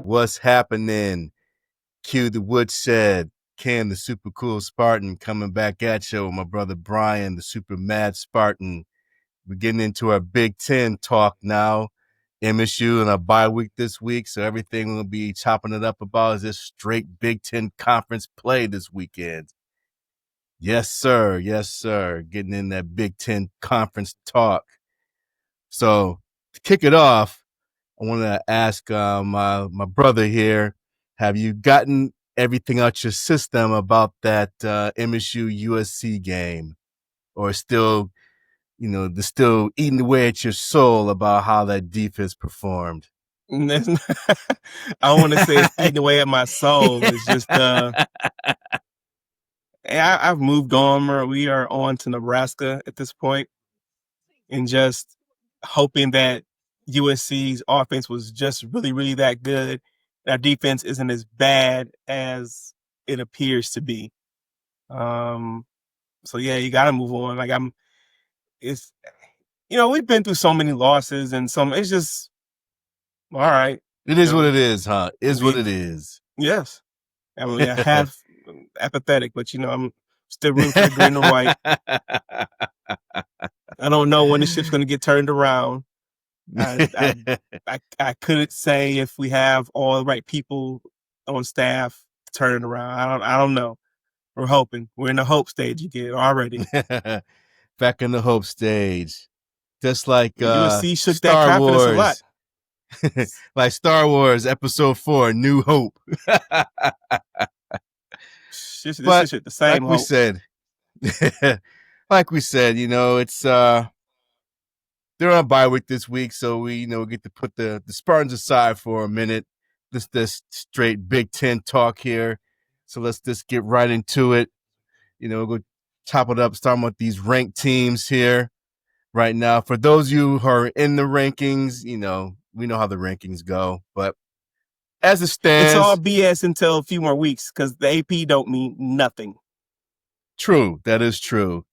What's happening? Q the Woodshed, Ken the super cool Spartan coming back at you with my brother Brian, the super mad Spartan. We're getting into our Big Ten talk now. MSU and a bye week this week, so everything we'll be chopping it up about is this straight Big Ten conference play this weekend. Yes, sir. Yes, sir. Getting in that Big Ten conference talk. So to kick it off, I want to ask my brother here, have you gotten everything out your system about that MSU USC game, or still, they're still eating away at your soul about how that defense performed? I want to say it's eating away at my soul. It's just I've moved on. We are on to Nebraska at this point, and just hoping that USC's offense was just really, really that good. Our defense isn't as bad as it appears to be. So yeah, you got to move on. We've been through so many losses and it's just all right. It is what it is, huh? What it is. Yes. I mean, half apathetic, but I'm still rooting for the green and white. I don't know when the ship's going to get turned around. I couldn't say if we have all the right people on staff to turn it around. I don't know. We're hoping. We're in the hope stage again already. Back in the hope stage. Just like USC shook Star that confidence Wars. a lot. Like Star Wars Episode 4, New Hope. This is the same like hope. Like we said, it's they're on bye week this week, so we get to put the Spartans aside for a minute. This straight Big Ten talk here. So let's just get right into it. We'll go chop it up, starting with these ranked teams here right now. For those of you who are in the rankings, we know how the rankings go, but as it stands, it's all BS until a few more weeks because the AP don't mean nothing. True. That is true.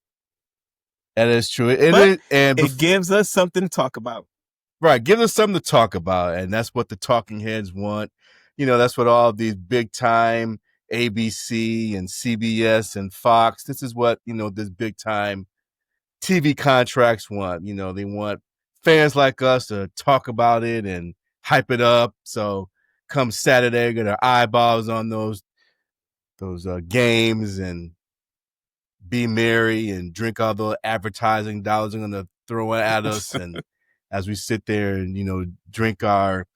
It gives us something to talk about. Right. Gives us something to talk about. And that's what the talking heads want. That's what all these big time ABC and CBS and Fox, this is what, this big time TV contracts want. They want fans like us to talk about it and hype it up. So come Saturday, get our eyeballs on those games and be merry and drink all the advertising dollars they're going to throw at us. And as we sit there and, drink our,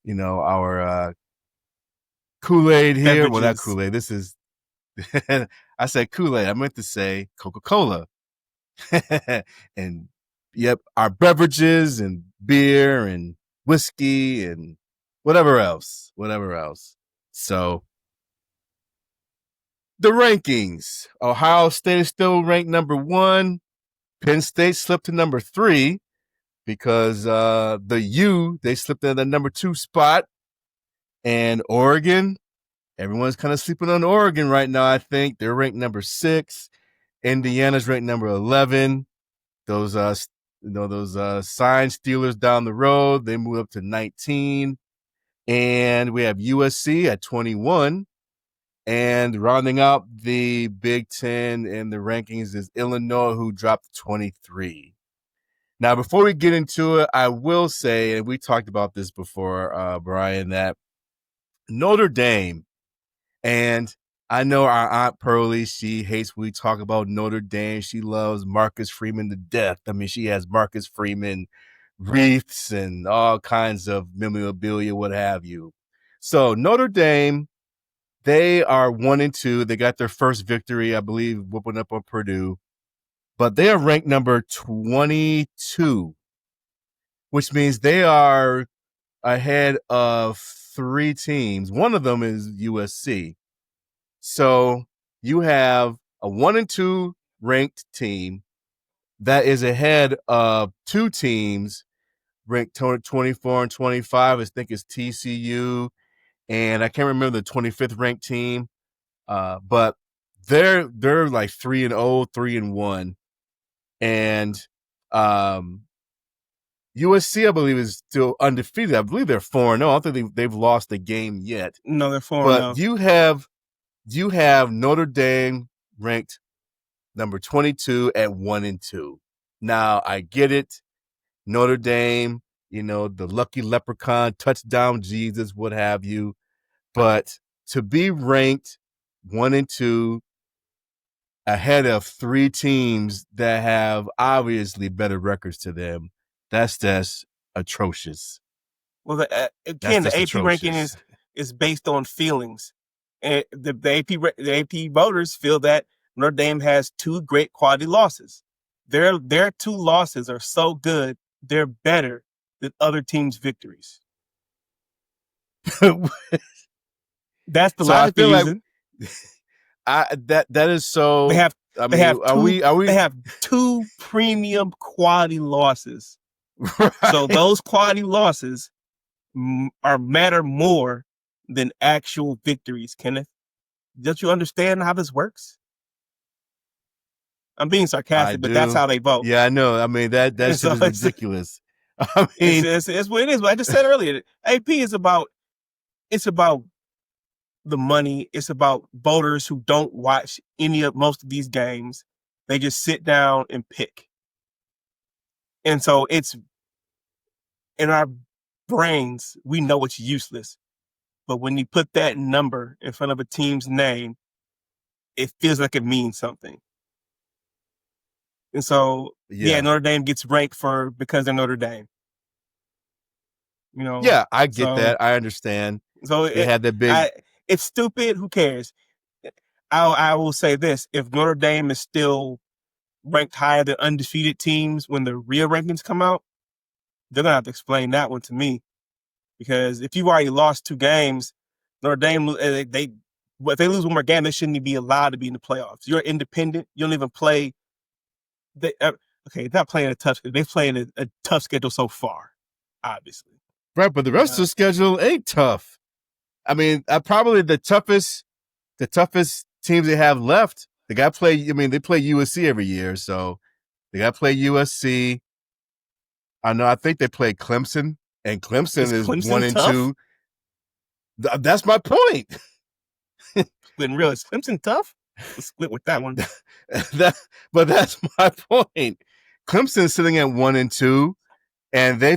our Kool-Aid here. Beverages. Well, not Kool-Aid. This is, I said Kool-Aid. I meant to say Coca-Cola. And yep, our beverages and beer and whiskey and whatever else. So the rankings. Ohio State is still ranked number 1. Penn State slipped to number 3 because they slipped in the number 2 spot. And Oregon, everyone's kind of sleeping on Oregon right now, I think. They're ranked number 6. Indiana's ranked number 11. Those sign stealers down the road, they move up to 19. And we have USC at 21. And rounding out the Big Ten in the rankings is Illinois, who dropped to 23. Now, before we get into it, I will say, and we talked about this before, Brian, that Notre Dame, and I know our Aunt Pearlie, she hates when we talk about Notre Dame. She loves Marcus Freeman to death. I mean, she has Marcus Freeman wreaths and all kinds of memorabilia, what have you. So Notre Dame, they are 1-2. They got their first victory, I believe, whooping up on Purdue. But they are ranked number 22, which means they are ahead of 3 teams. One of them is USC. So you have a 1-2 ranked team that is ahead of 2 teams ranked 24 and 25. I think it's TCU. And I can't remember the 25th ranked team. But they're like 3-0, 3-1, and USC, I believe, is still undefeated. I believe they're 4-0. I don't think they've lost a game yet. No, they're 4-0. But you have Notre Dame ranked number 22 at 1-2. Now I get it. Notre Dame, the lucky leprechaun, touchdown Jesus, what have you. But to be ranked 1-2 ahead of 3 teams that have obviously better records to them, that's just atrocious. Well, the AP ranking is based on feelings, and the AP voters feel that Notre Dame has 2 great quality losses. Their 2 losses are so good, they're better than other teams' victories. That's the logic they're using. That is so. They have 2 premium quality losses. Right. So those quality losses matter more than actual victories, Kenneth. Don't you understand how this works? I'm being sarcastic, but that's how they vote. Yeah, I know. I mean, that shit is ridiculous. I mean, it's what it is. What I just said earlier. AP is about the money. It's about voters who don't watch most of these games. They just sit down and pick. And so it's in our brains, we know it's useless. But when you put that number in front of a team's name, it feels like it means something. And so, Notre Dame gets ranked because they're Notre Dame. Yeah, I get that. I understand. So they had that big. It's stupid. Who cares? I will say this: if Notre Dame is still ranked higher than undefeated teams when the real rankings come out, they're gonna have to explain that one to me. Because if you've already lost 2 games, Notre Dame, if they lose one more game, they shouldn't be allowed to be in the playoffs. You're independent. You don't even play. They're not playing a tough schedule. They're playing a tough schedule so far, obviously. Right, but the rest of the schedule ain't tough. I mean, probably the toughest teams they have left. They got to play. I mean, they play USC every year, so they got to play USC. I think they play Clemson, and Clemson is 1-2. That's my point. When real, is Clemson tough? Let's split with that one. But that's my point. Clemson's sitting at 1-2, and they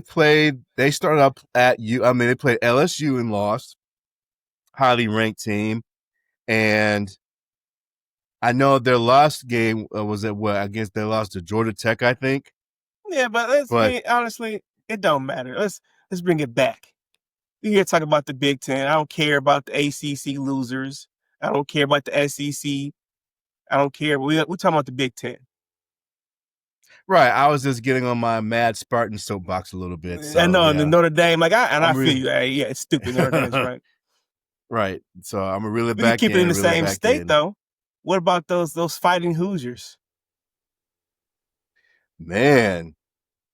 started up at they played LSU and lost, highly ranked team, and I know their last game was at what? I guess they lost to Georgia Tech, I think. Yeah, but honestly, it don't matter. Let's bring it back. We're here talking about the Big Ten. I don't care about the ACC losers. I don't care about the SEC. I don't care. We're talking about the Big Ten. Right. I was just getting on my mad Spartan soapbox a little bit. So, I know, the Notre Dame, I feel you. Yeah, it's stupid. Notre Dame's right. Right. So I'm going to reel it back in. Keep it in the same state, though. What about those fighting Hoosiers? Man.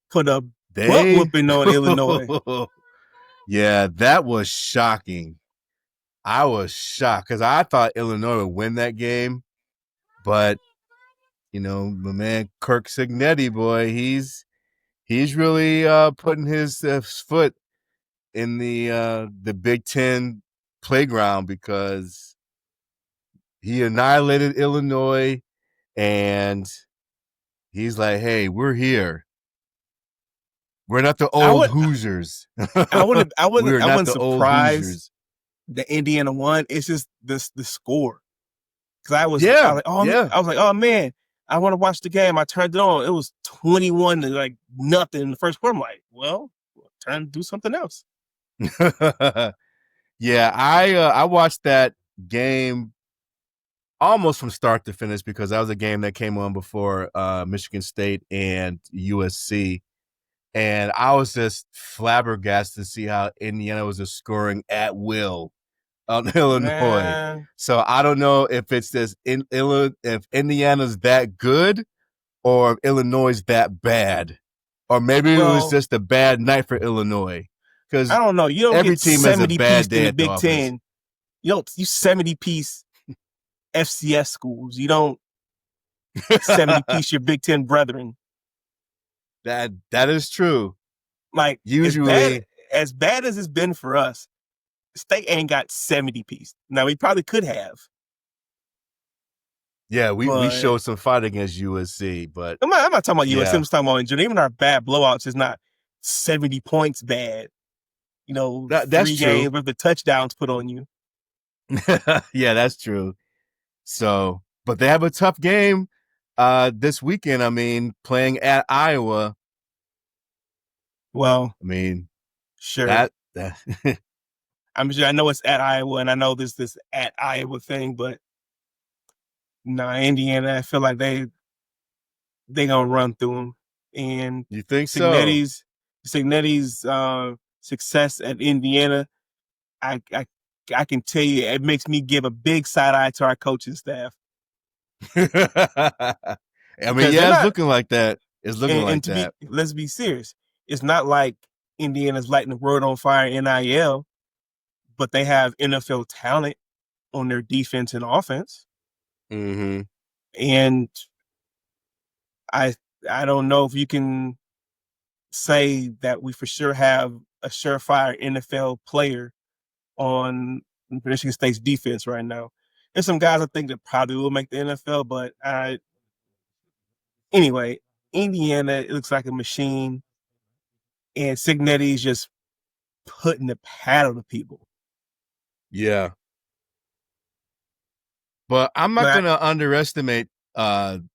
Put a butt whooping on Illinois. Yeah, that was shocking. I was shocked because I thought Illinois would win that game. But, my man Kirk Cignetti, boy, he's really putting his foot in the Big Ten playground because he annihilated Illinois, and he's like, "Hey, we're here. We're not the old Hoosiers. I wasn't surprised that Indiana won. It's just the score. Because I was like, oh man, I want to watch the game. I turned it on. It was 21 to nothing in the first quarter. I'm like, well, time to do something else. Yeah, I watched that game almost from start to finish because that was a game that came on before Michigan State and USC. And I was just flabbergasted to see how Indiana was just scoring at will on Illinois. Man. So I don't know if it's this if Indiana's that good or if Illinois is that bad. Or maybe it was just a bad night for Illinois. Because I don't know. You don't every get team 70 has a bad piece day in the at Big the office. Ten. You 70 piece FCS schools. You don't 70-piece your Big Ten brethren. That is true. Like Usually, as bad as it's been for us, State ain't got 70-piece. Now we probably could have. yeah, we But showed some fight against USC, but I'm not talking about USC. yeah, I'm just talking about in general. Even our bad blowouts is not 70 points bad. You know, that's 3 true. games with the touchdowns put on you. Yeah, that's true. So, but they have a tough game this weekend. I mean, playing at Iowa. Well, I mean, sure. that I'm sure I know it's at Iowa, and I know this at Iowa thing, but Indiana, I feel like they gonna run through them. And you think so? Signetti's success at Indiana, I can tell you, it makes me give a big side eye to our coaching staff I mean, because they're yeah, it's not. looking like that. It's looking And like to be, that. let's be serious, it's not like Indiana's lighting the world on fire in NIL, but they have NFL talent on their defense and offense. Mm-hmm. And I I don't know if you can say that we for sure have a surefire NFL player on Michigan State's defense right now. There's some guys I think that probably will make the NFL, but anyway, Indiana, it looks like a machine, and Signetti's just putting the paddle to people. Yeah, but I'm not But gonna underestimate. I'm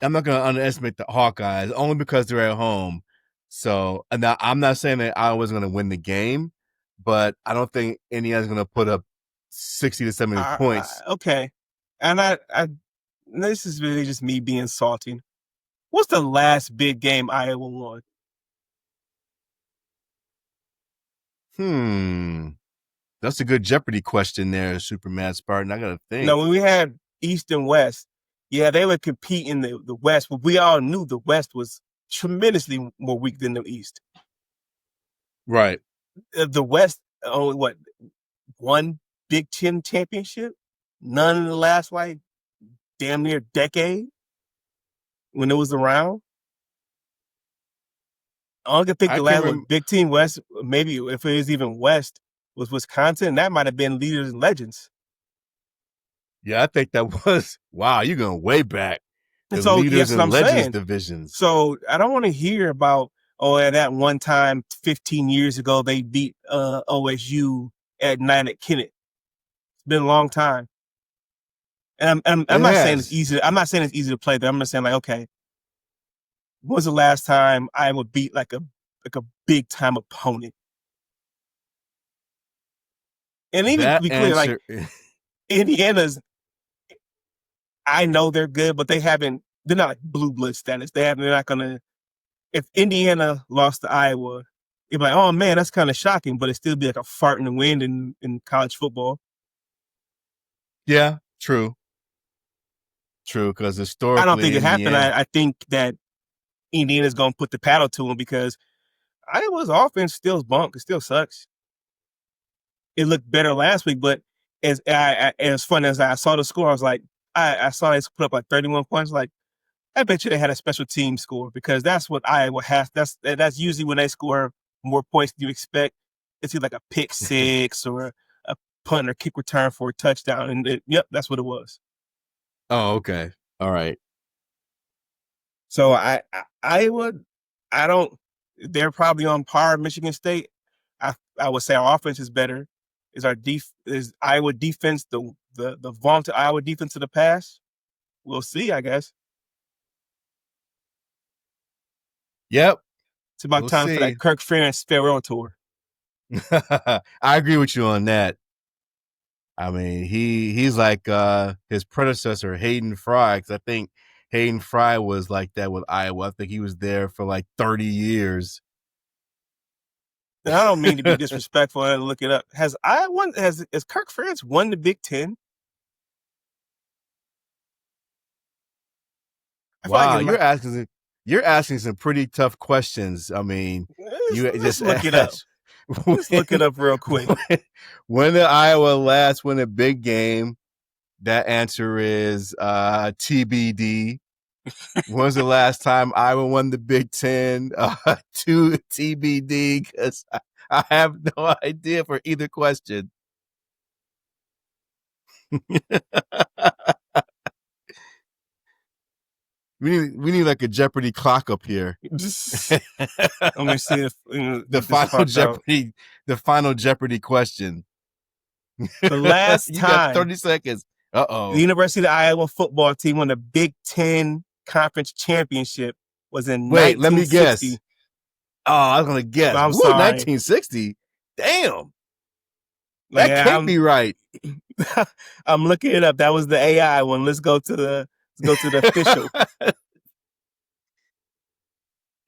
not gonna underestimate the Hawkeyes only because they're at home. So, and now, I'm not saying that I was gonna win the game, but I don't think Indiana's gonna put up 60 to 70 points. Okay, and this is really just me being salty. What's the last big game Iowa won? That's a good Jeopardy question there, Superman Spartan. I gotta You know, think. when we had East and West, yeah, they would compete in the West, but we all knew the West was tremendously more weak than the East. Right. The West only one Big Ten championship, none in the last like damn near decade when it was around. I can think I the can last rem- Big Ten West, maybe if it was even West, was Wisconsin. That might have been Leaders and Legends. Yeah, I think that was wow, you're going way back. And The so leaders that's what and I'm legends saying. divisions. So I don't want to hear about at that one time 15 years ago they beat OSU at night at Kennett. It's been a long time, and I'm It not saying it's has. easy. I'm not saying it's easy to play. But I'm just saying like, okay, when was the last time I would beat like a big time opponent? And even to That be clear, like answer Indiana's, I know they're good, but they haven't. They're not like blue blood status. They're not gonna. If Indiana lost to Iowa, you'd be like, oh man, that's kind of shocking, but it'd still be like a fart in the wind in college football. yeah, true. True, because I don't historically think it happened. Indiana. I think that Indiana's going to put the paddle to them because Iowa's offense still bunk. It still sucks. It looked better last week, but as fun as I saw the score, I was like, I saw they put up like 31 points. Like, I bet you they had a special team score because that's what Iowa has. That's usually when they score more points than you expect. It's either like a pick six or a punt or kick return for a touchdown. And yep, that's what it was. Oh, okay. All right. So Iowa, I don't. They're probably on par with Michigan State. I would say our offense is better. Is Iowa defense the vaunted Iowa defense of the past? We'll see, I guess. Yep. It's about We'll time for see. that Kirk Ferentz farewell tour. I agree with you on that. I mean, he's like his predecessor, Hayden Fry, because I think Hayden Fry was like that with Iowa. I think he was there for like 30 years. And I don't mean to be disrespectful and look it up. Has Kirk Ferentz won the Big Ten? I feel like Wow, it might. you're asking some pretty tough questions. I mean, you Let's just look it up. asked Let's look it up real quick. when did Iowa last win a big game? That answer is TBD. When's the last time Iowa won the Big Ten? To TBD, because I have no idea for either question. we need like a Jeopardy clock up here. Let me see if the get this final clock out. Jeopardy, the final Jeopardy question. The last You got time 30 seconds. the University of Iowa football team won the Big Ten Conference Championship was in Wait, let me 1960. guess. Oh, I was gonna guess. I'm Woo, sorry. 1960. Damn, Like that can't be right. I'm looking it up. That was the AI one. Let's go to the official.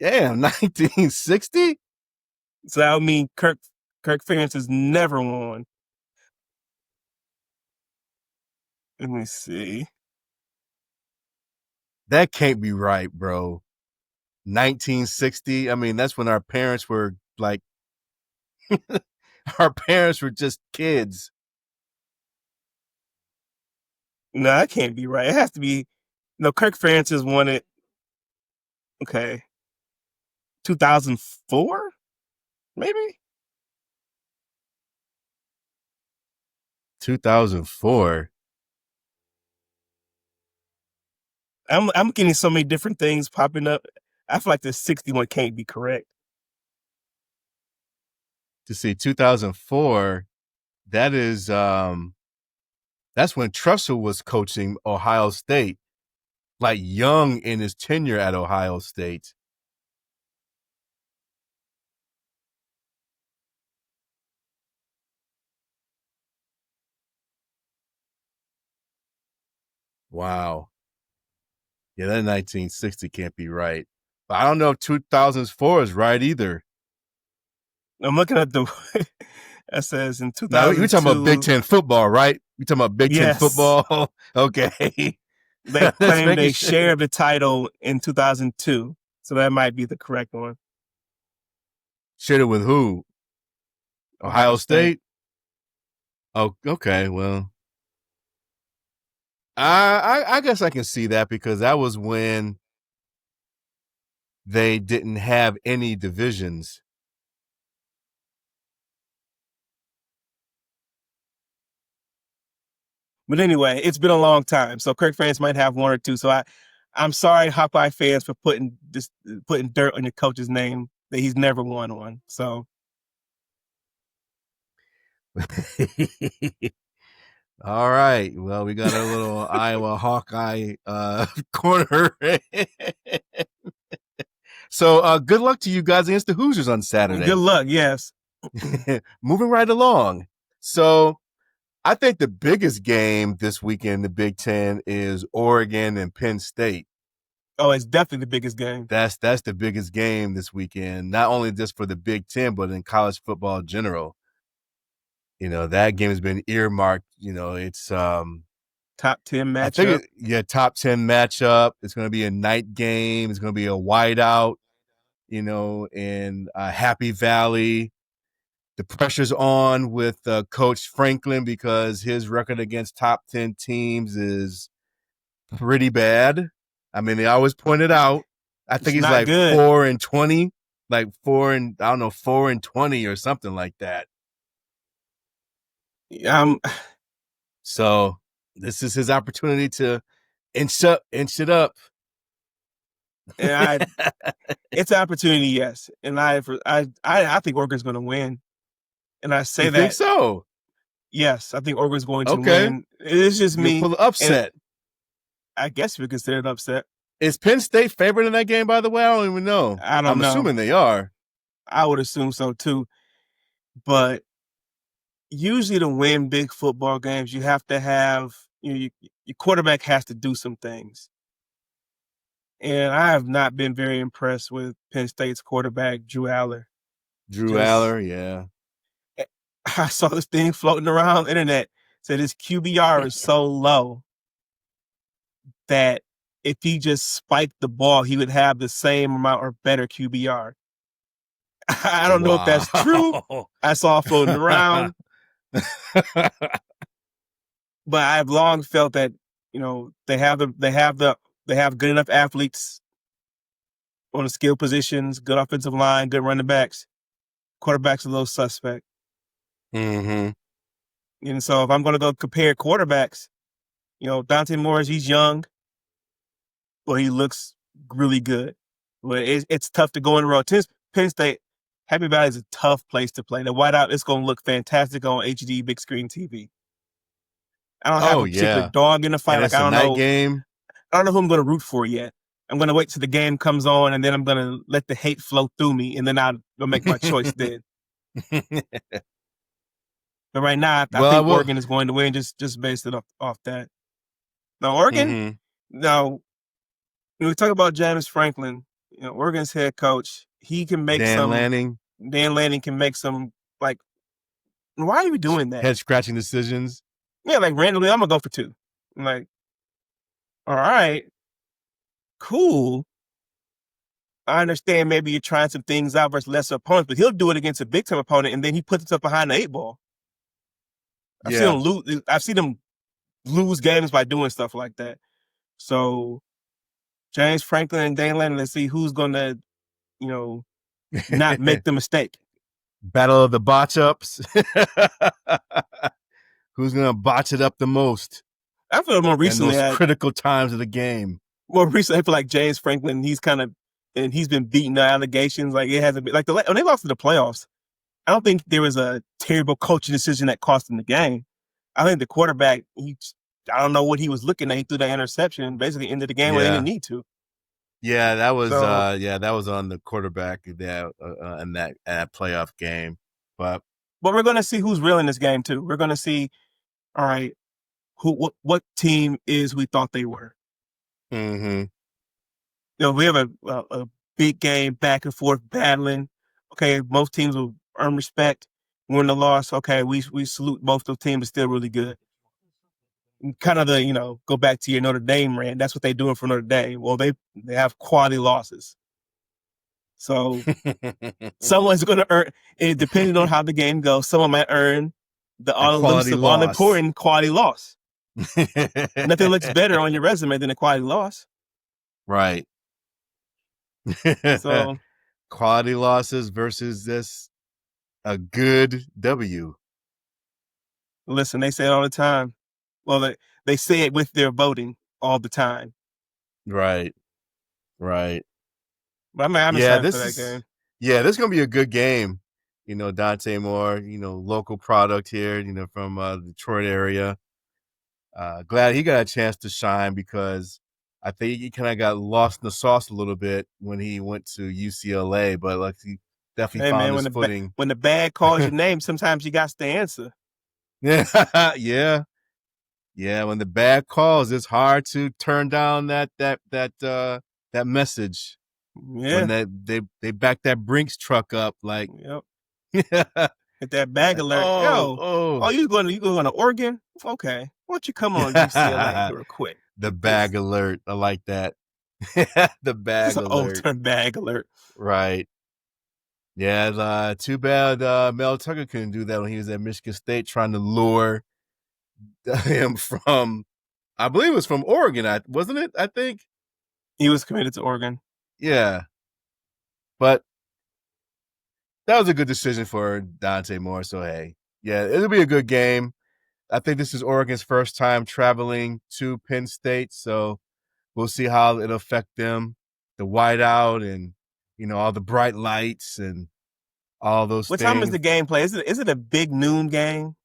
Damn, 1960. So that would mean Kirk Ferentz has never won. Let me see. That can't be right, bro. 1960. I mean, that's when our parents were like, our parents were just kids. No, that can't be right. It has to be. No, Kirk Ferentz has won it. Okay, 2004, maybe. 2004. I'm getting so many different things popping up. I feel like the 61 can't be correct. To see 2004, that is that's when Tressel was coaching Ohio State, like young in his tenure at Ohio State. Wow. Yeah, that 1960 can't be right. But I don't know if 2004 is right either. I'm looking at the. That says in Now, we're talking about Big 2002. Ten football, right? We talking about Big Ten Yes, football? Okay. they Let's claimed make a sure. share of the title in 2002, so that might be the correct one. Shared it with who? Ohio Ohio State. State? Oh, okay. Well, I guess I can see that because that was when they didn't have any divisions. But anyway, it's been a long time, so Kirk fans might have one or two. So I'm sorry, Hawkeye fans, for putting dirt on your coach's name that he's never won one. So All right. Well, we got our little Iowa Hawkeye corner. So good luck to you guys against the Hoosiers on good Saturday. luck. Yes. Moving right along. So I think the biggest game this weekend in the Big Ten is Oregon and Penn State. Oh, it's definitely the biggest game. That's the biggest game this weekend, not only just for the Big Ten, but in college football in general. You know, that game has been earmarked. You know, it's Top 10 I think matchup. top 10 matchup. It's going to be a night game. It's going to be a whiteout, you know, in Happy Valley. The pressure's on with Coach Franklin because his record against top 10 teams is pretty bad. I mean, they always point it out. I It's think he's not like good. 4-20, like 4-20 or something like that. So this is his opportunity to inch it up. And it's an opportunity, yes. And I think Oregon's going to win. And I say You that. think so? Yes, I think Oregon's going to Okay. win. It's just You'll me. pull the upset. I guess we consider it upset. Is Penn State favored in that game, by the way? I don't even know. I'm assuming they are. I would assume so too. But usually to win big football games, you have to have your quarterback has to do some things. And I have not been very impressed with Penn State's quarterback, Drew Aller. Yeah. I saw this thing floating around the internet, said his QBR is so low that if he just spiked the ball, he would have the same amount or better QBR. I don't know if that's true. I saw it floating around. but I've long felt that they have good enough athletes on the skill positions, good offensive line, good running backs. Quarterback's a little suspect. Mm-hmm. And so if I'm going to go compare quarterbacks, Dante Morris, he's young, but he looks really good. But it's tough to go in the road. Penn State, Happy Valley is a tough place to play. The whiteout is going to look fantastic on HD big screen TV. I don't have Oh a particular yeah, dog in the fight. and Like it's a night game. I don't know who I'm going to root for yet. I'm going to wait till the game comes on, and then I'm going to let the hate flow through me, and then I'll make my choice then. But right now, I Well, I think will. Oregon is going to win just based it off that. Now, Oregon, Mm-hmm. now, when we talk about James Franklin, Oregon's head coach, he can make Dan some, Lanning, Dan Lanning can make some, like, why are you doing that? head scratching decisions. Yeah, like randomly, I'm going to go for 2. I'm like, all right, cool. I understand maybe you're trying some things out versus lesser opponents, but he'll do it against a big time opponent, and then he puts himself behind the 8 ball. I've seen Yeah. him lose. I've seen him lose games by doing stuff like that. So James Franklin and Dan Lanning, let's see who's going to, not make the mistake. Battle of the botch ups. Who's gonna botch it up the most I feel more in recently, those critical times of the game? I feel like James Franklin, he's been beating the allegations. Like it hasn't been like when they lost to the playoffs. I don't think there was a terrible coaching decision that cost them the game. I think the quarterback, I don't know what he was looking at. He threw that interception and basically ended the game when they didn't need to. Yeah, that was So, that was on the quarterback in that playoff game. But we're going to see who's real in this game too. We're going to see, all right, what team is we thought they were. mm-hmm. We have a big game, back and forth battling. Okay, most teams will earn respect, win the loss. Okay, we salute both those teams. Are still really good. Kind of go back to your Notre Dame rant. That's what they're doing for Notre Dame. Well, they have quality losses. So someone's going to earn, depending on how the game goes, someone might earn the all-elusive, all-important quality loss. Nothing looks better on your resume than a quality loss. Right. So quality losses versus a good W. Listen, they say it all the time. Well, they say it with their voting all the time. Right. But I'm excited for that game. Yeah, this is gonna be a good game. Dante Moore, local product here, from the Detroit area. Glad he got a chance to shine because I think he kind of got lost in the sauce a little bit when he went to UCLA, but like he definitely found his footing. When the bag calls your name, sometimes you got to answer. Yeah, yeah. When the bag calls, it's hard to turn down that message. Yeah. When they back that Brinks truck up, like, yep. Hit that bag alert. You going to Oregon? Okay. Why don't you come on UCLA real quick? The bag alert. I like that. The bag alert. Old-term bag alert. Right. Yeah, too bad Mel Tucker couldn't do that when he was at Michigan State trying to lure him from, I believe it was from Oregon, wasn't it? I think. He was committed to Oregon. Yeah. But that was a good decision for Dante Moore. So, hey, yeah, it'll be a good game. I think this is Oregon's first time traveling to Penn State. So we'll see how it'll affect them. The whiteout and, all the bright lights and all those things. What time is the game play? Is it a big noon game?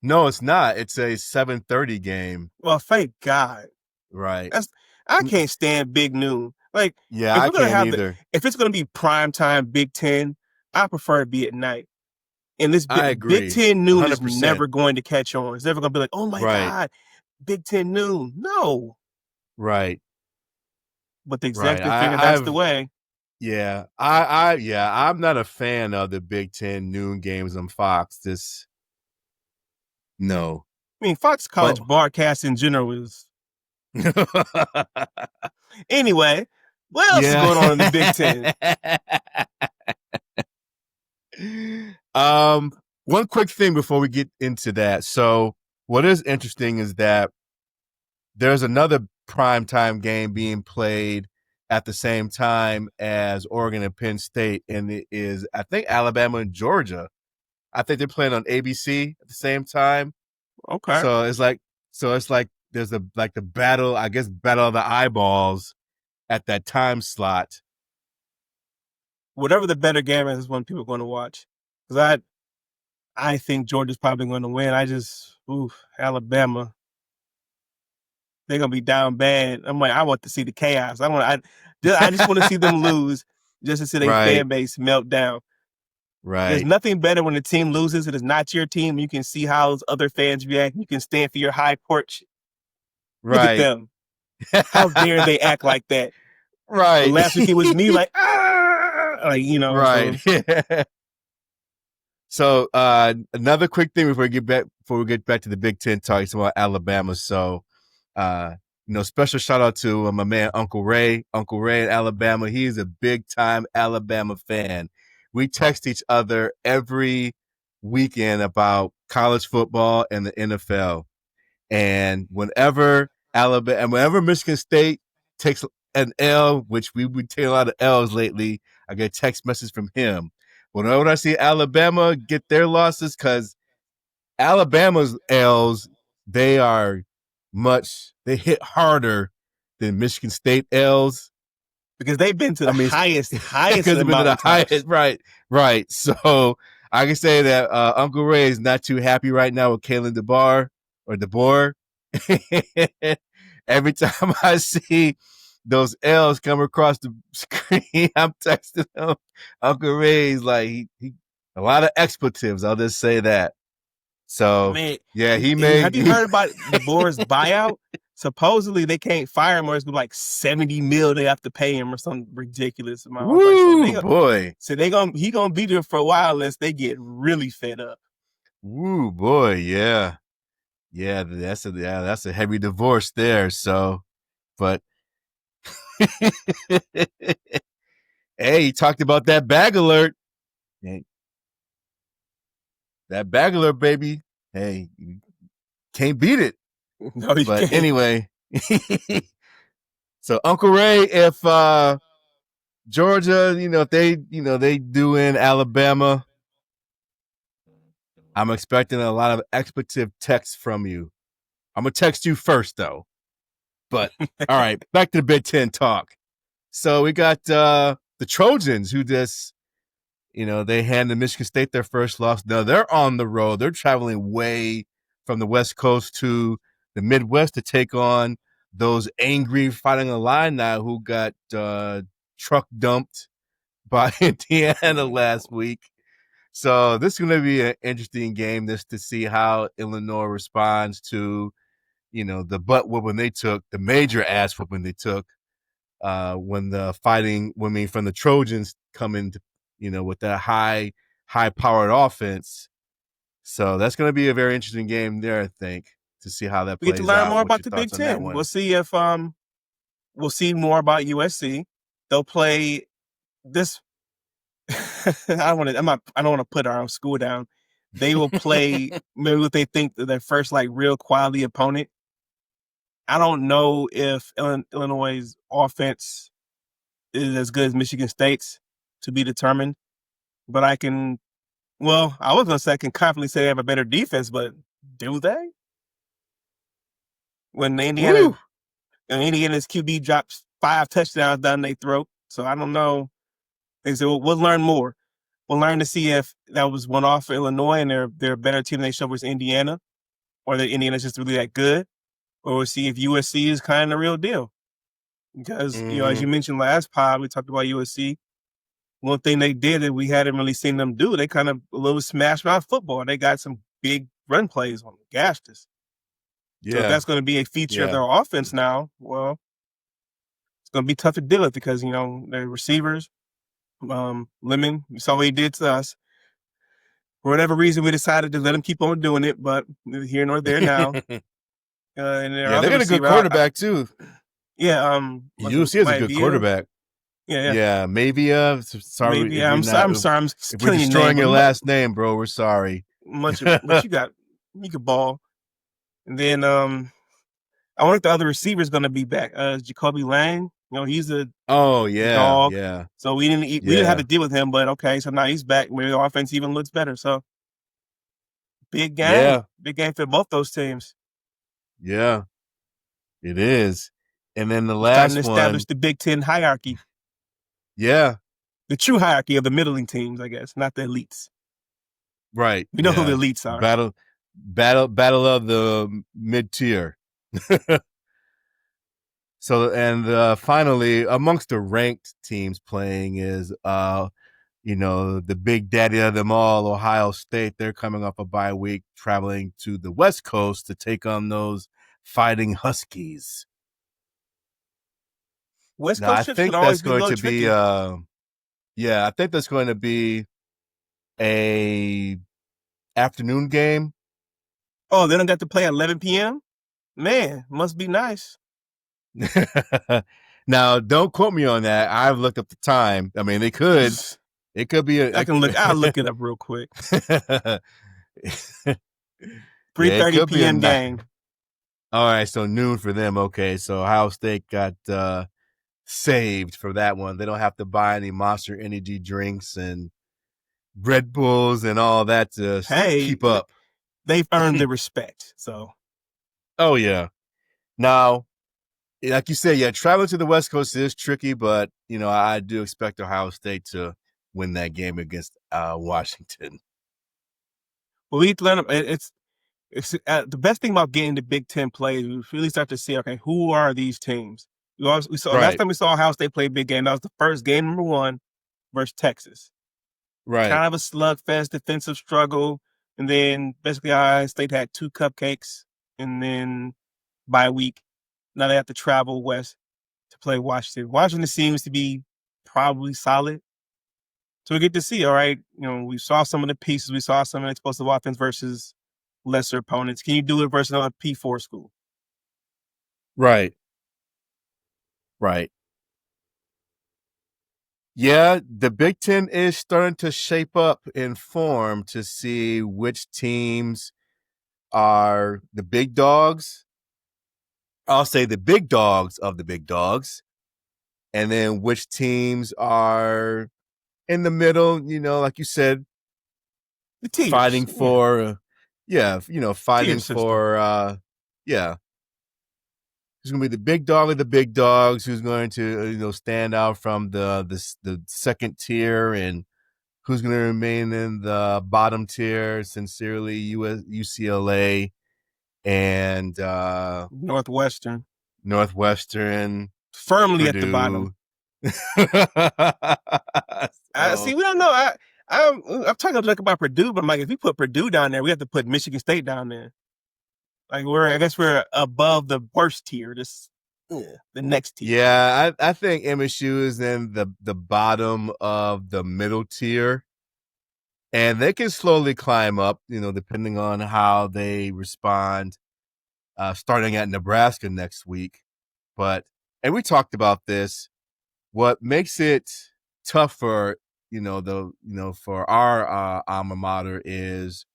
No, it's not. It's a 7:30 game. Well, thank God. Right. I can't stand big noon. Like, yeah, I can't either. If it's going to be prime time Big Ten, I prefer to be at night. And this I agree. Big Ten noon 100%. Is never going to catch on. It's never going to be like, oh my God, Big Ten noon. No. Right. But the executive figured that's the way. Yeah, I'm not a fan of the Big Ten noon games on Fox. No. I mean, Fox College broadcast in general is. Anyway, what else is going on in the Big Ten? One quick thing before we get into that. So what is interesting is that there's another primetime game being played at the same time as Oregon and Penn State, and it is, I think, Alabama and Georgia. I think they're playing on ABC at the same time. Okay. So it's like there's the battle, I guess, battle of the eyeballs at that time slot. Whatever the better game is one people are going to watch. Because I think Georgia's probably going to win. Alabama. They're going to be down bad. I'm like, I want to see the chaos. I just want to see them lose just to see their Right. fan base melt down. There's Right. nothing better when the team loses. It is not your team. You can see how other fans react. You can stand for your high porch. Look at Right. them. How dare they act like that? Right. Last week it was me like, Right. So another quick thing before we get back to the Big Ten talk, it's about Alabama. So special shout out to my man Uncle Ray. Uncle Ray in Alabama. He's a big time Alabama fan. We text each other every weekend about college football and the NFL. And whenever Michigan State takes an L, which we've been taking a lot of L's lately, I get a text message from him. Whenever I see Alabama get their losses, because Alabama's L's, they hit harder than Michigan State L's. Because they've been to the highest because of the mountaintops. Right. So I can say that Uncle Ray is not too happy right now with Kalen DeBoer. Every time I see those L's come across the screen, I'm texting him. Uncle Ray's like he a lot of expletives. I'll just say that. So Man, yeah, have you heard about DeBoer's buyout? Supposedly they can't fire him, or it's like $70 million they have to pay him or some ridiculous amount. Woo, boy! So he gonna be there for a while unless they get really fed up. Woo, boy, yeah. That's a heavy divorce there. So, but hey, you talked about that bag alert. Hey, that bag alert, baby. Hey, you can't beat it. No, you but can't. Anyway, so Uncle Ray, if Georgia, if they do in Alabama, I'm expecting a lot of expletive texts from you. I'm gonna text you first though. But all right, back to the Big Ten talk. So we got the Trojans who just, they handed Michigan State their first loss. Now they're on the road. They're traveling way from the West Coast to the Midwest to take on those angry Fighting Illini who got truck dumped by Indiana last week. So this is going to be an interesting game just to see how Illinois responds to, the butt whooping they took, the major ass whooping they took when the fighting women from the Trojans come in, with that high powered offense. So that's going to be a very interesting game there, I think, to see how that plays out. We get to learn more about the Big Ten. We'll see if we'll see more about USC. They'll play this. I don't want to put our school down. They will play maybe what they think their first real quality opponent. I don't know if Illinois' offense is as good as Michigan State's, to be determined. But I was going to say I can confidently say they have a better defense, but do they? When Indiana's QB drops 5 touchdowns down their throat. So I don't know. They said, well, we'll learn more. We'll learn to see if that was one off for Illinois and they're a better team than they showed was Indiana, or that Indiana's just really that good, or we'll see if USC is kind of the real deal. Because, as you mentioned last pod, we talked about USC. One thing they did that we hadn't really seen them do, they kind of a little smash mouth football. They got some big run plays on them, gashed us. Yeah. So if that's going to be a feature of their offense now, well, it's going to be tough to deal with because, their receivers, Lemon, you saw what he did to us. For whatever reason, we decided to let him keep on doing it, but neither here nor there now. And they got a good quarterback too. Yeah, USC has a good quarterback. Yeah. Maybe. Sorry. Maybe, I'm sorry. I'm if we're destroying your last name, bro. We're sorry. But you could ball. And then I wonder if the other receiver is going to be back. Jacoby Lang, he's a Oh yeah, dog. yeah, So we didn't have to yeah, deal with him, but okay, so now he's back. Maybe the offense even looks better. So yeah, big game for both those teams. yeah. It is. And then the We're starting to last establish one, the Big Ten hierarchy, yeah, the true hierarchy of the middling teams, I guess, not the elites. right, We know who the yeah. elites are. Battle of the mid tier. So and finally, amongst the ranked teams playing is the big daddy of them all, Ohio State. They're coming off a bye week, traveling to the West Coast to take on those Fighting Huskies. West Now, Coast I trips can think always that's be a going little to be tricky. yeah, I think that's going to be a afternoon game. Oh, they don't got to play at 11 p.m. Man, must be nice. Now, don't quote me on that. I've looked up the time. I mean, they could. It could be I can look. I'll look it up real quick. Yeah, it 3:30 could be a p.m. night. game. All right, so noon for them. Okay, so Ohio State got saved for that one. They don't have to buy any Monster Energy drinks and Red Bulls and all that to Hey, keep up. they've earned the respect. So Oh yeah. Now, like you said, yeah, traveling to the West Coast is tricky, but I do expect Ohio State to win that game against Washington. well, we learn it's the best thing about getting the Big Ten play. We really start to see, okay, who are these teams? We saw last Right, time we saw Ohio State play a big game. That was the first game, number one, versus Texas. right, Kind of a slugfest defensive struggle, and then basically Ohio State had two cupcakes, and then bye week. Now they have to travel west to play Washington. Washington seems to be probably solid. So we get to see, all right, we saw some of the pieces, we saw some of the explosive offense versus lesser opponents. Can you do it versus a P4 school? right, right. Yeah, the Big Ten is starting to shape up in form to see which teams are the big dogs. I'll say the big dogs of the big dogs, and then which teams are in the middle, like you said, The tiers, fighting yeah, for, yeah, tier fighting system. for, yeah, who's going to be the big dog of the big dogs, who's going to, stand out from the second tier, and who's going to remain in the bottom tier. Sincerely, UCLA and Northwestern, Northwestern, firmly at the bottom. Purdue. I So see. We don't know. I'm talking like about Purdue, but I'm like, if we put Purdue down there, we have to put Michigan State down there. Like I guess we're above the worst tier. The next tier. yeah, I think MSU is in the bottom of the middle tier, and they can slowly climb up, depending on how they respond, starting at Nebraska next week. But and we talked about this. What makes it tough for for our alma mater is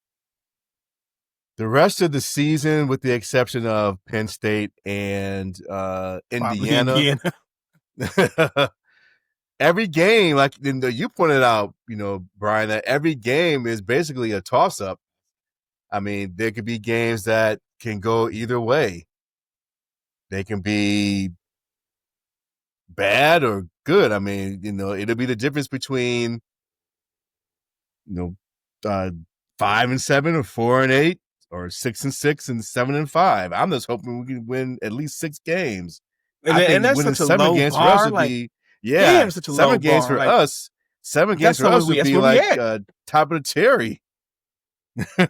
the rest of the season, with the exception of Penn State and Probably Indiana. Indiana. Every game, like you pointed out, Brian, that every game is basically a toss up. I mean, there could be games that can go either way. They can be bad or good. I mean, it'll be the difference between, you know, 5-7 or 4-8 or 6-6 and 7-5. I'm just hoping we can win at least 6 games. I And think that's winning such a 7 low games for us bar. would Like, be, yeah, yeah, it's such a low 7 games bar. for Like, us. 7 games for us would that's be where we like at. top of the cherry.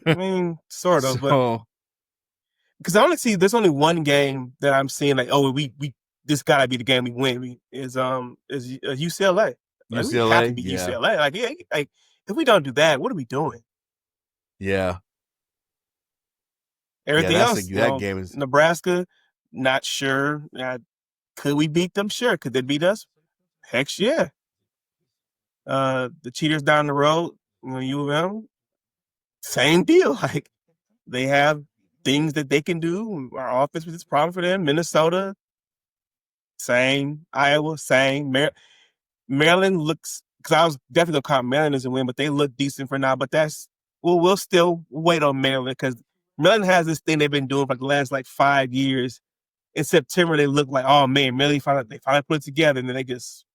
I mean, sort of, but So because there's only one game that I'm seeing like, oh, we this gotta be the game we win. Is UCLA. Like we have to UCLA, be yeah, UCLA. Like yeah, like if we don't do that, what are we doing? yeah, yeah. Everything That's else, that game is Nebraska, not sure. Could we beat them? Sure. Could they beat us? Heck yeah. The cheaters down the road, U of M, same deal. Like they have things that they can do. Our offense was just a problem for them. Minnesota, same. Iowa, same. Maryland looks, because I was definitely gonna count Maryland as a win, but they look decent for now. But that's, well, we'll still wait on Maryland because Maryland has this thing they've been doing for the last like 5 years. In September, they look like, oh man, they finally put it together, and then they just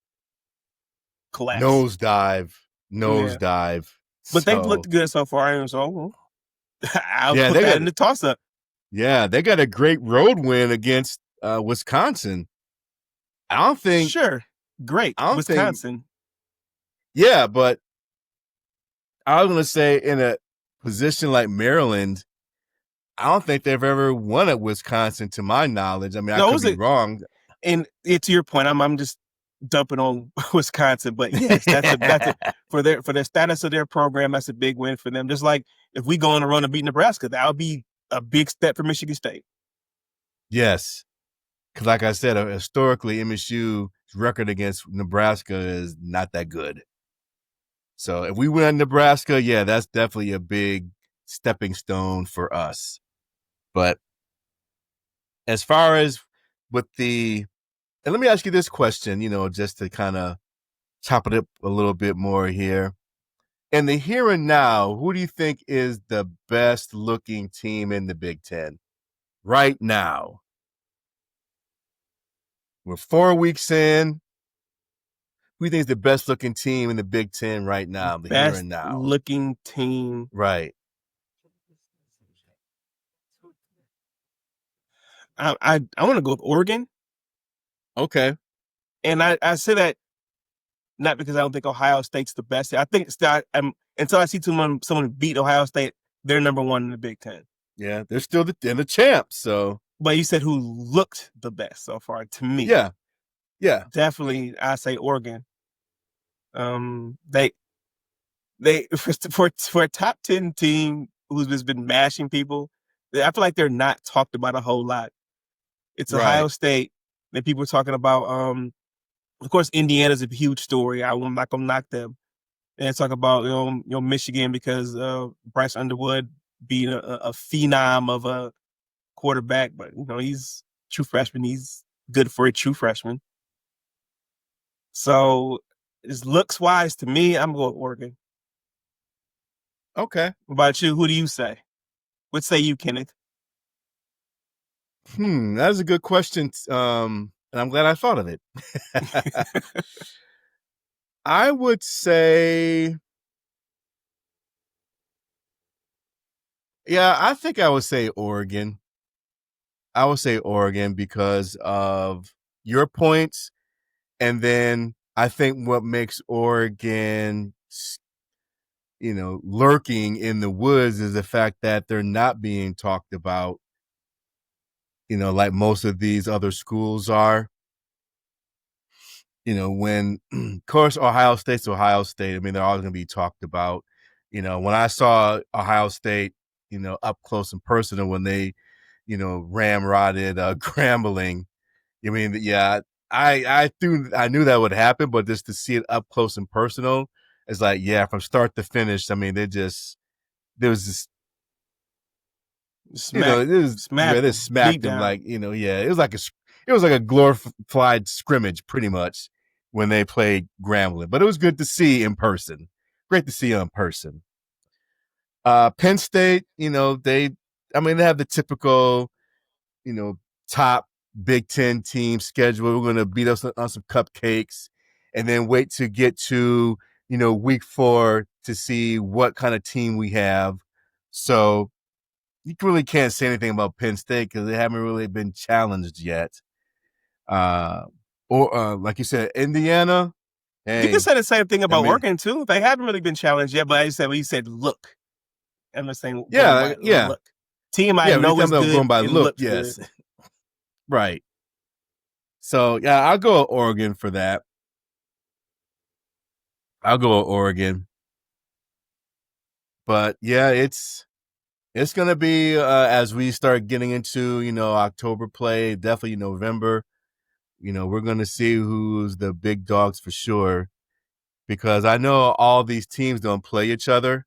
collapse. Nosedive, Yeah, nosedive. but they've So looked good so far, and so I'll yeah, put that in the toss up. they got a great road win against Wisconsin. I don't think Sure, great, I don't think Wisconsin. yeah, but I was gonna say in a position like Maryland, I don't think they've ever won at Wisconsin to my knowledge. I mean, I No, it could was be a, wrong. and to your point, I'm just dumping on Wisconsin, but yes, that's a for their status of their program, that's a big win for them. Just like if we go on a run and beat Nebraska, that would be a big step for Michigan State. Yes. Because, like I said, historically, MSU's record against Nebraska is not that good. So if we win at Nebraska, yeah, that's definitely a big stepping stone for us. But as far as with and let me ask you this question, just to kind of chop it up a little bit more here. In the here and now, who do you think is the best looking team in the Big Ten right now? We're 4 weeks in. Who do you think is the best looking team in the Big Ten right now, the here Best and now? looking team. Right. I want to go with Oregon, Okay. and I say that not because I don't think Ohio State's the best. I think until I see someone beat Ohio State, they're number one in the Big Ten. Yeah, they're still the champs. So But you said who looked the best so far to me. yeah, yeah. Definitely, I say Oregon. They for a top 10 team who's just been mashing people, I feel like they're not talked about a whole lot. It's Ohio Right. State that people are talking about. Of course, Indiana's a huge story. I'm not gonna knock them. And talk about Michigan because Bryce Underwood being a phenom of a quarterback, but he's true freshman. He's good for a true freshman. So, as looks wise to me, I'm going Oregon. Okay. What about you? Who do you say? What say you, Kenneth? That is a good question. And I'm glad I thought of it. I would say, yeah, I think I would say Oregon. I would say Oregon because of your points. And then I think what makes Oregon, lurking in the woods is the fact that they're not being talked about, like most of these other schools are. When, of course, Ohio State's Ohio State. I mean, they're always going to be talked about. When I saw Ohio State, up close and personal when they, ramrodded Grambling. I mean, yeah, I knew that would happen, but just to see it up close and personal, it's like, yeah, from start to finish. I mean, there was this, Smack, yeah, smack they them, smacked beat them down. like, yeah, it was like a glorified scrimmage pretty much when they played Grambling, but it was good to see in person. Great to see in person. Penn State, they have the typical, you know, top Big Ten team schedule. We're going to beat us on some cupcakes and then wait to get to, week 4 to see what kind of team we have. So you really can't say anything about Penn State because they haven't really been challenged yet. Or like you said, Indiana. You can Hey, say the same thing I about mean, Oregon too. They haven't really been challenged yet, but I said when you said look, I'm just saying going yeah, by yeah, look. Team I yeah. know is Anytime I'm going good by and look, looks good. yes, right. So yeah, I'll go with Oregon for that. I'll go with Oregon. But yeah, it's gonna be as we start getting into October play, definitely November. We're gonna see who's the big dogs for sure because I know all these teams don't play each other.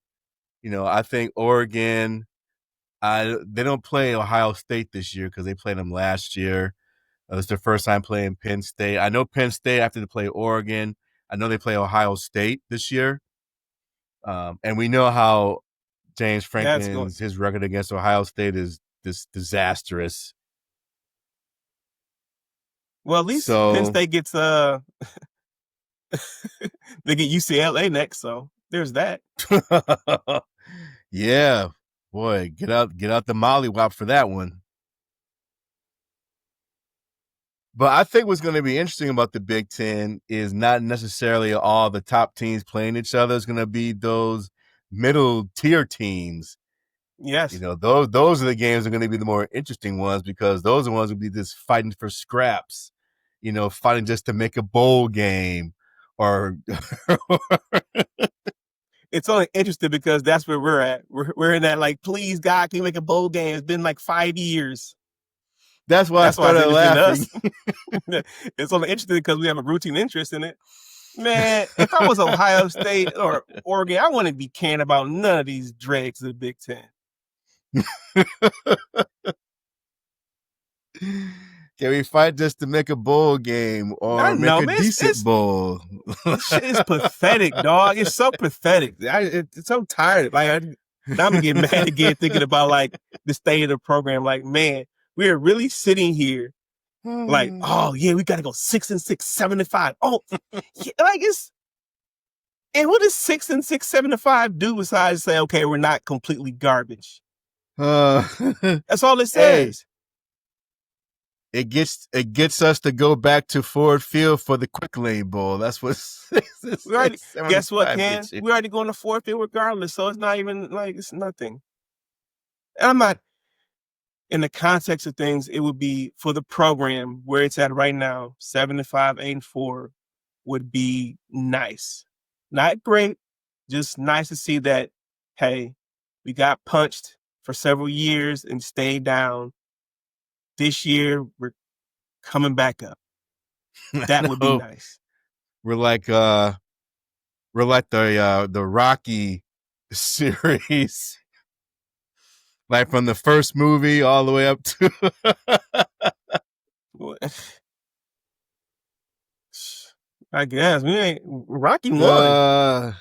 I think Oregon They don't play Ohio State this year because they played them last year. It's their first time playing Penn State. I know Penn State after they play Oregon. I know they play Ohio State this year. And we know how James That's going. Franklin's his record against Ohio State is this disastrous. Well, at least Penn So State gets they get UCLA next, so there's that. yeah, boy, get out the mollywop for that one. But I think what's going to be interesting about the Big Ten is not necessarily all the top teams playing each other. It's going to be those middle tier teams. Yes. Those are the games that are going to be the more interesting ones because those are the ones who be just fighting for scraps. Fighting just to make a bowl game or It's only interesting because that's where we're at. We're in that like, please God, can you make a bowl game? It's been like 5 years. That's why I That's why it's started interesting to laughing. us. It's only interesting because we have a routine interest in it. Man, if I was Ohio State or Oregon, I wouldn't be caring about none of these dregs of the Big Ten. Can we fight just to make a bowl game I or make know, a man. decent bowl? This shit is pathetic, dog. It's so pathetic. It's so tired. Like, now I'm gonna get mad again thinking about like the state of the program. Like, man, we are really sitting here like, oh yeah, we gotta go 6-6, 7-5. Oh, yeah, like it's. And what does 6-6, 7-5 do besides say, okay, we're not completely garbage? That's all it says. Hey, it gets us to go back to Ford Field for the Quick Lane Bowl. That's what. Guess what, Ken? We're already going to Ford Field regardless, so it's not even like it's nothing. And I'm not. In the context of things, it would be for the program where it's at right now. 7-5, 8-4 would be nice, not great, just nice to see that. Hey, we got punched for several years and stayed down. This year, we're coming back up. That would be nice. We're like the Rocky series, like from the first movie all the way up to. I guess we ain't Rocky won.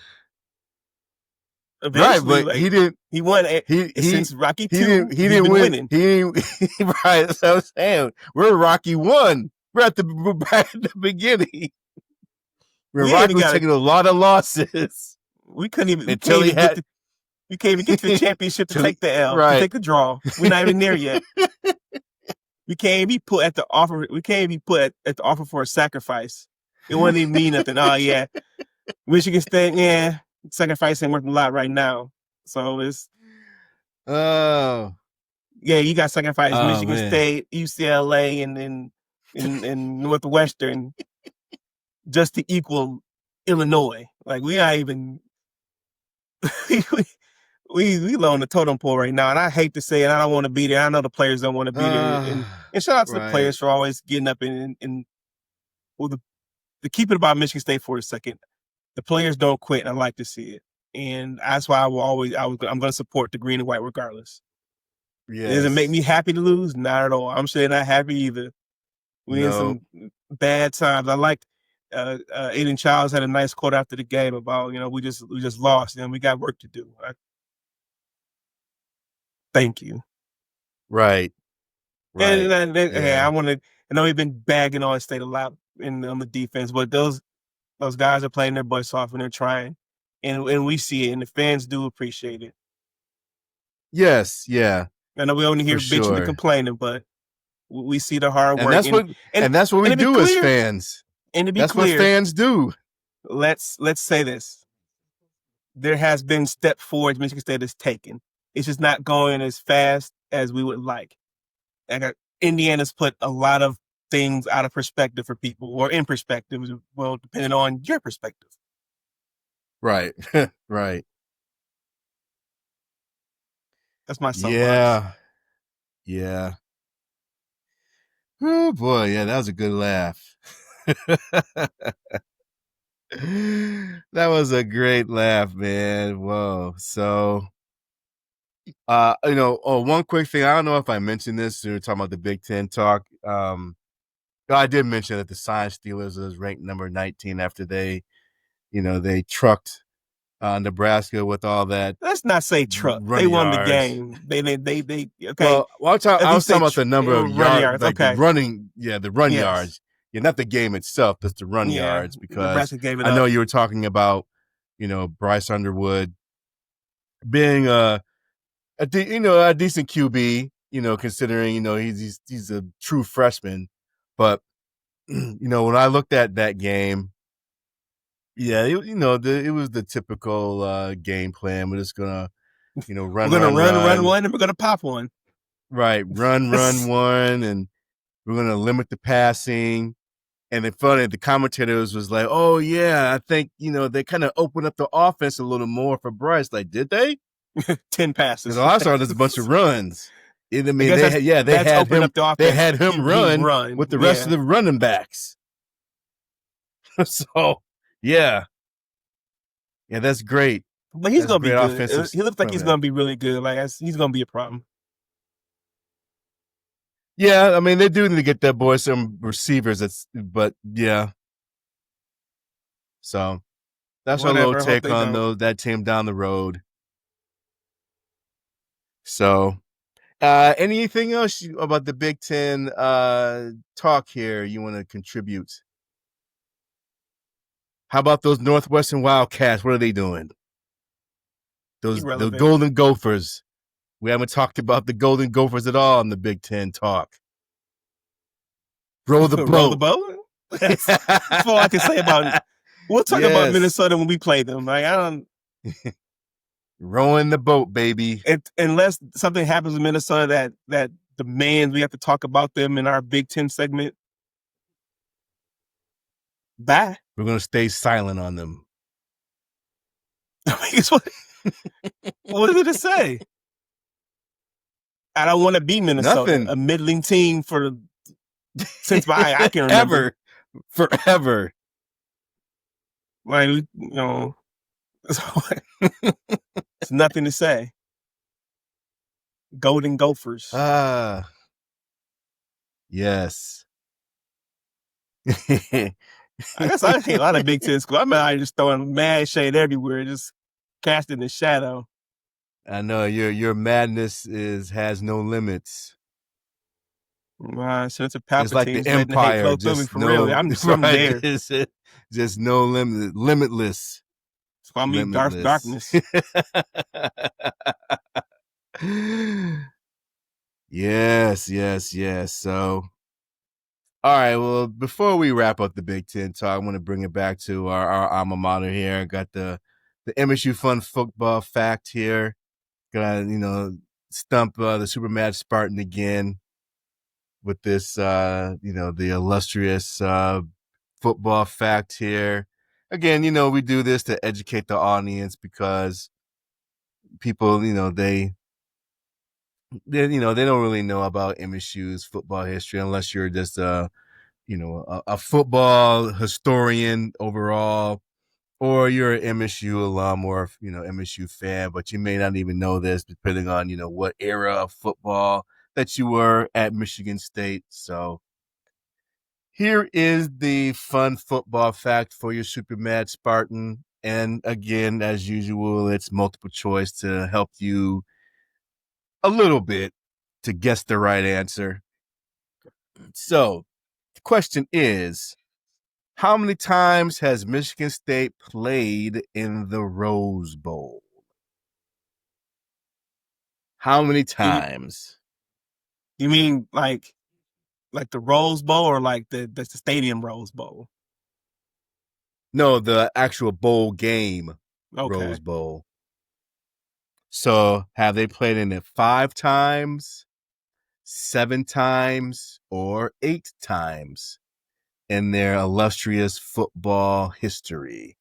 Eventually, right, but he didn't. He won. Since Rocky 2, he didn't win. Winning. He didn't. Right, that's what I'm saying. We're Rocky 1. We're at the beginning. Rocky was taking a lot of losses. We couldn't even. We can't even get to the championship to take the L. Right. To take the draw. We're not even there yet. We can't even be put at the offer. We can't even be put at the offer for a sacrifice. It wouldn't even mean nothing. Oh yeah, Michigan State. Yeah, sacrifice ain't worth a lot right now. So it's. Oh. Yeah, you got sacrifice Michigan State, UCLA, and Northwestern just to equal Illinois. Like we not even. We low on the totem pole right now, and I hate to say it. I don't want to be there. I know the players don't want to be there, and shout out to the players for always getting up and well, to keep it about Michigan State for a second. The players don't quit, and I like to see it, and that's why I'm going to support the green and white regardless. Yes. Does it make me happy to lose? Not at all. I'm sure not happy either. We in some bad times. I liked Aiden Childs had a nice quote after the game about we just lost and we got work to do. Thank you. Right. And I want to. I know we've been bagging on State a lot on the defense, but those guys are playing their butts off and they're trying, and we see it, and the fans do appreciate it. Yes, yeah. I know we only hear bitching and complaining, but we see the hard work, and that's what we do as fans. And to be that's clear, what fans do. Let's say this: there has been step forward Michigan State has taken. It's just not going as fast as we would like. And Indiana's put a lot of things out of perspective for people, or in perspective, well, depending on your perspective. Right, right. That's my soapbox. Yeah. Oh boy, yeah, that was a good laugh. That was a great laugh, man. Whoa. So one quick thing. I don't know if I mentioned this. We were talking about the Big Ten talk. I did mention that the Science Steelers is ranked number 19 after they trucked Nebraska with all that Let's not say truck. They running won the yards. game. They okay. Well, I At was least talking about the number of run yards, yards. like the Okay. running, the run Yes. yards. Yeah, not the game itself, just the run Yeah. yards. Because Nebraska gave it I know up. you were talking about, Bryce Underwood being a decent QB, considering he's a true freshman. But when I looked at that game, yeah, it was the typical game plan. We're just gonna We're run, gonna run, run run, one, and we're gonna pop one. right, run one, and we're gonna limit the passing. And then funny, the commentators was like, "Oh yeah, I think they kind of opened up the offense a little more for Bryce." Like, did they? 10 Because passes. all I saw was a bunch of runs. I I mean, guess they that's had opened him. up the They offense. had him He run run. with the rest of Yeah. the running backs. So, yeah, that's great. But he's That's gonna be great good. offensive He looks like he's program. gonna be really good. Like he's gonna be a problem. Yeah, I mean, they do need to get that boy some receivers. But yeah. So that's our little Whatever. Hope take they on don't. that team down the road. So, anything else about the Big Ten talk here you want to contribute? How about those Northwestern Wildcats? What are they doing? The Irrelevant. Golden Gophers. We haven't talked about the Golden Gophers at all in the Big Ten talk. Row the boat. Roll the boat. That's all I can say about it. We'll talk about Minnesota when we play them. Like I don't. Rowing the boat, baby. Unless something happens in Minnesota that demands we have to talk about them in our Big Ten segment. Bye. We're gonna stay silent on them. What is it to say? I don't want to be Minnesota, Nothing. a middling team since I can remember. Forever. Like it's nothing to say. Golden Gophers. Yes. I guess I hate a lot of Big Ten schools. I just throwing mad shade everywhere, just casting the shadow. I know your madness has no limits. Senator It's like the Palpatine's letting the hate Empire. flow through me for real. I'm there. Just no limit, limitless. Call me Darth Darkness. Yes. So, all right. Well, before we wrap up the Big Ten talk, I'm going to bring it back to our alma mater here. I got the MSU fun football fact here. Gonna stump the Super Mad Spartan again with this the illustrious football fact here. Again, we do this to educate the audience because people, they don't really know about MSU's football history unless you're just a football historian overall, or you're an MSU alum or MSU fan, but you may not even know this depending on what era of football that you were at Michigan State. So here is the fun football fact for your Super Mad Spartan. And again, as usual, it's multiple choice to help you a little bit to guess the right answer. So the question is, how many times has Michigan State played in the Rose Bowl? How many times? You mean like the Rose Bowl or like the stadium Rose Bowl? No, the actual bowl game, Okay. Rose Bowl. So have they played in it 5 times, 7 times, or 8 times in their illustrious football history?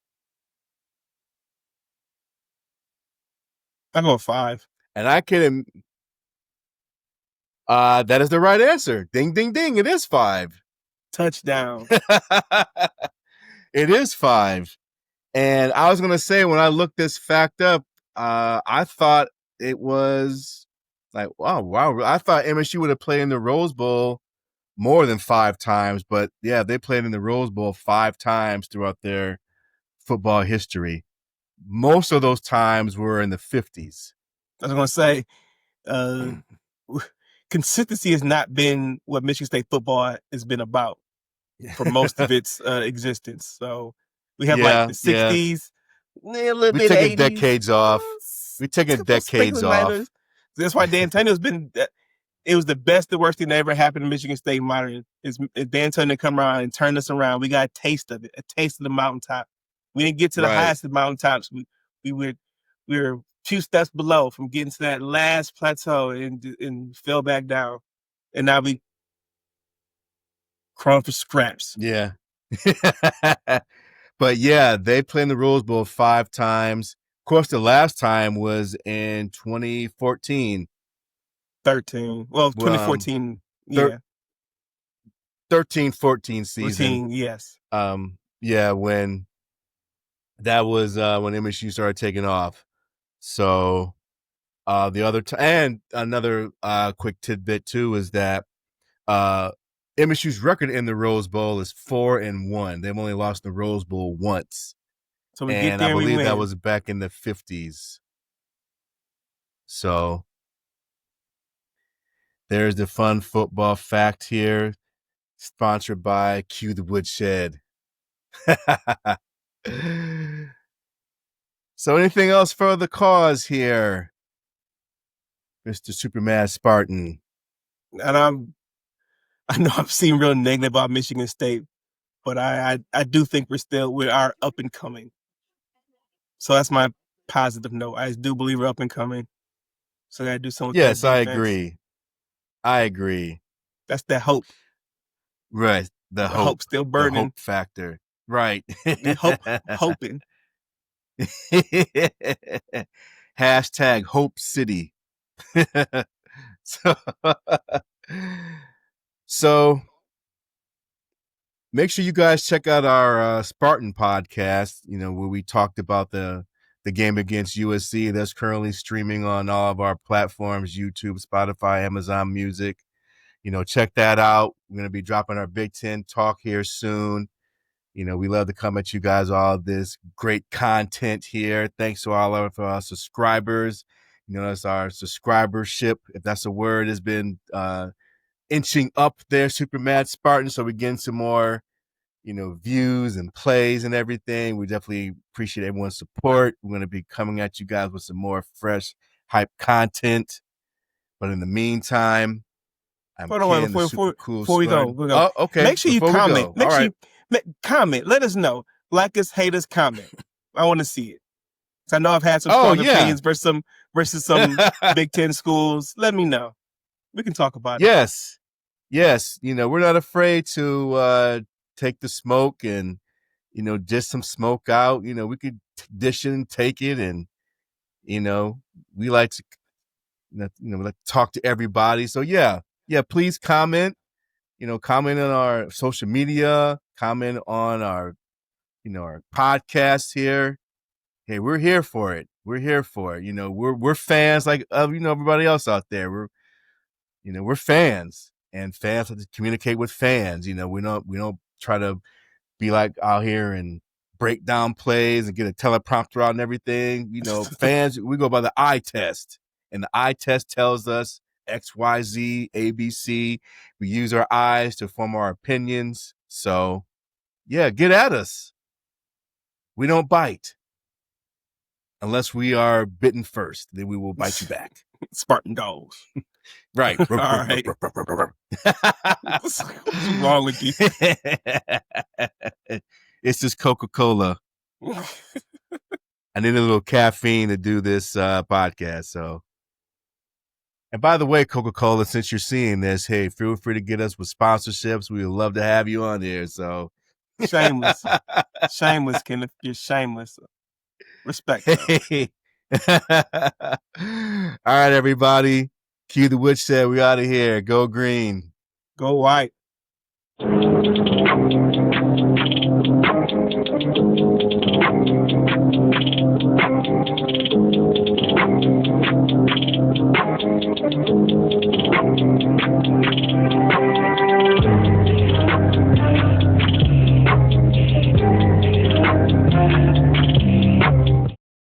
I go 5. And I can. That is the right answer. Ding, ding, ding. It is 5. Touchdown. It is 5. And I was going to say, when I looked this fact up, I thought it was like, wow. I thought MSU would have played in the Rose Bowl more than 5 times, but yeah, they played in the Rose Bowl 5 times throughout their football history. Most of those times were in the 50s. I was going to say, uh, consistency has not been what Michigan State football has been about for most of its existence. So we have like the Yeah. 60s, a little We bit taking 80s, decades off. We taking decades sprinkling off. 90s. That's why Dan Tannehill's been. It was the best, the worst thing that ever happened to Michigan State modern. Is Dan Tannell come around and turn us around. We got a taste of it, a taste of the mountaintop. We didn't get to the highest of mountaintops. We were 2 steps below from getting to that last plateau and fell back down. And now we crawling for scraps. Yeah. But yeah, they played in the Rose Bowl 5 times. Of course, the last time was in 2014. 13. Well, 2014. Yeah. 13-14 season. 14, yes. Yeah, when that was when MSU started taking off. So the other and another quick tidbit too is that MSU's record in the Rose Bowl is 4-1. They've only lost the Rose Bowl once. So we and get there I and believe we that win. was back in the 50s. So there's the fun football fact here, sponsored by Cue the Woodshed. So anything else for the cause here, Mr. Superman Spartan? And I know I've seen real negative about Michigan State, but I do think we are up and coming. So that's my positive note. I do believe we're up and coming. So I gotta do something with Yes, that I defense. I agree. That's that hope. Right. The hope. Hope's still burning. The hope factor. Right. Hoping. Hashtag Hope City. So make sure you guys check out our Spartan podcast, where we talked about the game against USC. That's currently streaming on all of our platforms, YouTube, Spotify, Amazon Music. Check that out. We're going to be dropping our Big Ten talk here soon. We love to come at you guys all this great content here. Thanks to all of our subscribers. That's our subscribership, if that's a word, has been inching up there, Super Mad Spartan. So we're getting some more, views and plays and everything. We definitely appreciate everyone's support. We're going to be coming at you guys with some more fresh, hype content. But in the meantime, I'm Ken, the super cool before we go. Oh, okay. Make sure before you comment. Make sure you comment. Let us know. Like us, hate us, comment. I want to see it. I know I've had some strong opinions versus some Big Ten schools. Let me know. We can talk about it. Yes. We're not afraid to take the smoke and, dish some smoke out. We could dish it and take it. And, we like to, we like to talk to everybody. So, yeah, please comment. Comment on our social media, comment on our, our podcast here. Hey, we're here for it. We're here for it. We're fans like everybody else out there. We're fans, and fans have to communicate with fans. We don't try to be like out here and break down plays and get a teleprompter out and everything. Fans, we go by the eye test, and the eye test tells us X, Y, Z, A, B, C. We use our eyes to form our opinions. So, yeah, get at us. We don't bite unless we are bitten first. Then we will bite you back. Spartan dogs. Right. All right. What's wrong with you? It's just Coca-Cola. I need a little caffeine to do this podcast. So, and by the way, Coca-Cola, since you're seeing this, hey, feel free to get us with sponsorships. We would love to have you on here. So, shameless, Kenneth. You're shameless. Respect. Hey. All right, everybody. Cue the Woodshed. We out of here. Go green. Go white.